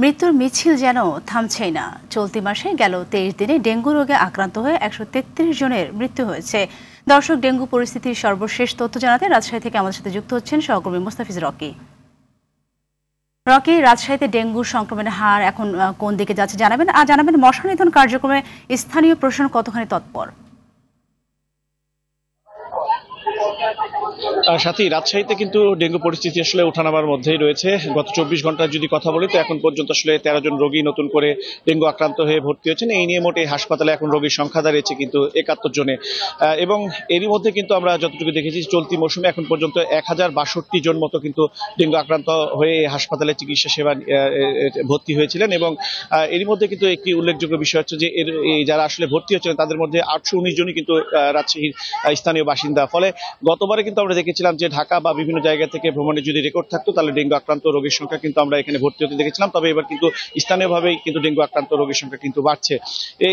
মৃত্যুর মিছিল যেন থামছেই না। চলতি মাসে গেল 23 দিনে ডেঙ্গু রোগে আক্রান্ত হয়ে 133 জনের মৃত্যু হয়েছে। দর্শক, ডেঙ্গু পরিস্থিতির সর্বশেষ তথ্য জানাতে রাজশাহী থেকে আমাদের সাথে যুক্ত হচ্ছেন সহকর্মী মুস্তাফিজ রকি। রাজশাহীতে ডেঙ্গু সংক্রমণের হার এখন কোন দিকে যাচ্ছে জানাবেন মশা নিধন কার্যক্রমে স্থানীয় প্রশাসন কতখানি তৎপর? সাথী, রাজশাহীতে কিন্তু ডেঙ্গু পরিস্থিতি আসলে ওঠানামার মধ্যেই রয়েছে। গত 24 ঘন্টার যদি কথা বলি তো এখন পর্যন্ত আসলে 13 জন রোগী নতুন করে ডেঙ্গু আক্রান্ত হয়ে ভর্তি হয়েছেন। এই নিয়ে মোটে হাসপাতালে এখন রোগীর সংখ্যা দাঁড়িয়েছে কিন্তু 71 জনে। এবং এরই মধ্যে কিন্তু আমরা যতটুকু দেখেছি চলতি মৌসুমে এখন পর্যন্ত 1062 জন মতো কিন্তু ডেঙ্গু আক্রান্ত হয়ে হাসপাতালে চিকিৎসা সেবা ভর্তি হয়েছিলেন। এবং এরই মধ্যে কিন্তু একটি উল্লেখযোগ্য বিষয় হচ্ছে যে যারা আসলে ভর্তি হচ্ছিলেন তাদের মধ্যে 819 জনই কিন্তু রাজশাহীর স্থানীয় বাসিন্দা। ফলে গতবারে কিন্তু আমরা দেখেছিলাম যে ঢাকা বা বিভিন্ন জায়গা থেকে ভ্রমণে যদি রেকর্ড থাকতো তাহলে ডেঙ্গু আক্রান্ত রোগীর সংখ্যা কিন্তু আমরা এখানে ভর্তি হতে দেখেছিলাম। তবে এবার কিন্তু স্থানীয়ভাবেই কিন্তু ডেঙ্গু আক্রান্ত রোগীর সংখ্যা কিন্তু বাড়ছে।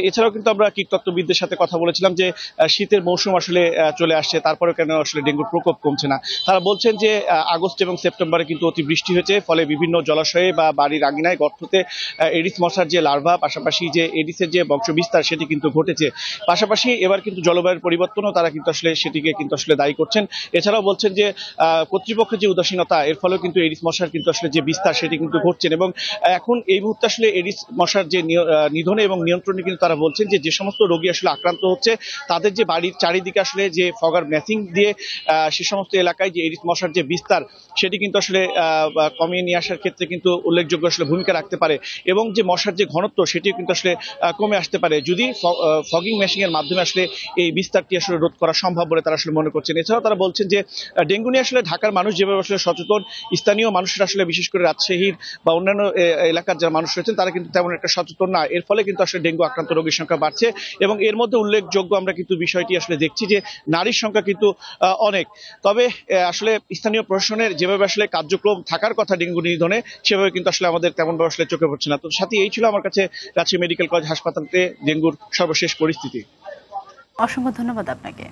এছাড়াও কিন্তু আমরা কীটতত্ত্ববিদদের সাথে কথা বলেছিলাম যে শীতের মৌসুম আসলে চলে আসছে, তারপরেও কেন আসলে ডেঙ্গুর প্রকোপ কমছে না। তারা বলছেন যে আগস্ট এবং সেপ্টেম্বরে কিন্তু অতিবৃষ্টি হয়েছে, ফলে বিভিন্ন জলাশয়ে বা বাড়ির আঙিনায় গর্ততে এডিস মশার যে লার্ভা, পাশাপাশি যে এডিসের যে বংশবিস্তার সেটি কিন্তু ঘটেছে। পাশাপাশি এবার কিন্তু জলবায়ুর পরিবর্তনও তারা কিন্তু আসলে সেটিকে কিন্তু আসলে দায়ী করছেন। এছাড়াও বলছেন যে কর্তৃপক্ষের যে উদাসীনতা, এর ফলেও কিন্তু এডিস মশার কিন্তু আসলে যে বিস্তার সেটি কিন্তু ঘটছেন। এবং এখন এই মুহূর্তে আসলে এডিস মশার যে নিধনে এবং নিয়ন্ত্রণে কিন্তু তারা বলছেন যে সমস্ত রোগী আসলে আক্রান্ত হচ্ছে তাদের যে বাড়ির চারিদিকে আসলে যে ফগার ম্যাচিং দিয়ে সে সমস্ত এলাকায় যে এডিস মশার যে বিস্তার সেটি কিন্তু আসলে কমিয়ে নিয়ে আসার ক্ষেত্রে কিন্তু উল্লেখযোগ্য আসলে ভূমিকা রাখতে পারে। এবং যে মশার যে ঘনত্ব সেটিও কিন্তু আসলে কমে আসতে পারে যদি ফগিং মেশিং এর মাধ্যমে আসলে এই বিস্তারটি আসলে রোধ করা সম্ভব বলে তারা আসলে মনে করছেন। এছাড়াও তারা বলছেন যে ডেঙ্গু নিয়ে আসলে ঢাকার মানুষ যেভাবে আসলে সচেতন, স্থানীয় মানুষরা আসলে বিশেষ করে রাজশাহীর বা অন্যান্য এলাকার যারা মানুষ রয়েছেন তারা কিন্তু তেমন একটা সচেতন না। এর ফলে কিন্তু আসলে ডেঙ্গু আক্রান্ত রোগীর সংখ্যা বাড়ছে। এবং এর মধ্যে উল্লেখযোগ্য আমরা কিন্তু বিষয়টি আসলে দেখছি যে নারীর সংখ্যা কিন্তু অনেক। তবে আসলে স্থানীয় প্রশাসনের যেভাবে আসলে কার্যক্রম থাকার কথা ডেঙ্গু নিধনে, সেভাবে কিন্তু আসলে আমাদের তেমনভাবে আসলে চোখে পড়ছে না। তো সাথে এই ছিল আমার কাছে রাজশাহী মেডিকেল কলেজ হাসপাতালে ডেঙ্গুর সর্বশেষ পরিস্থিতি। অসংখ্য ধন্যবাদ আপনাকে।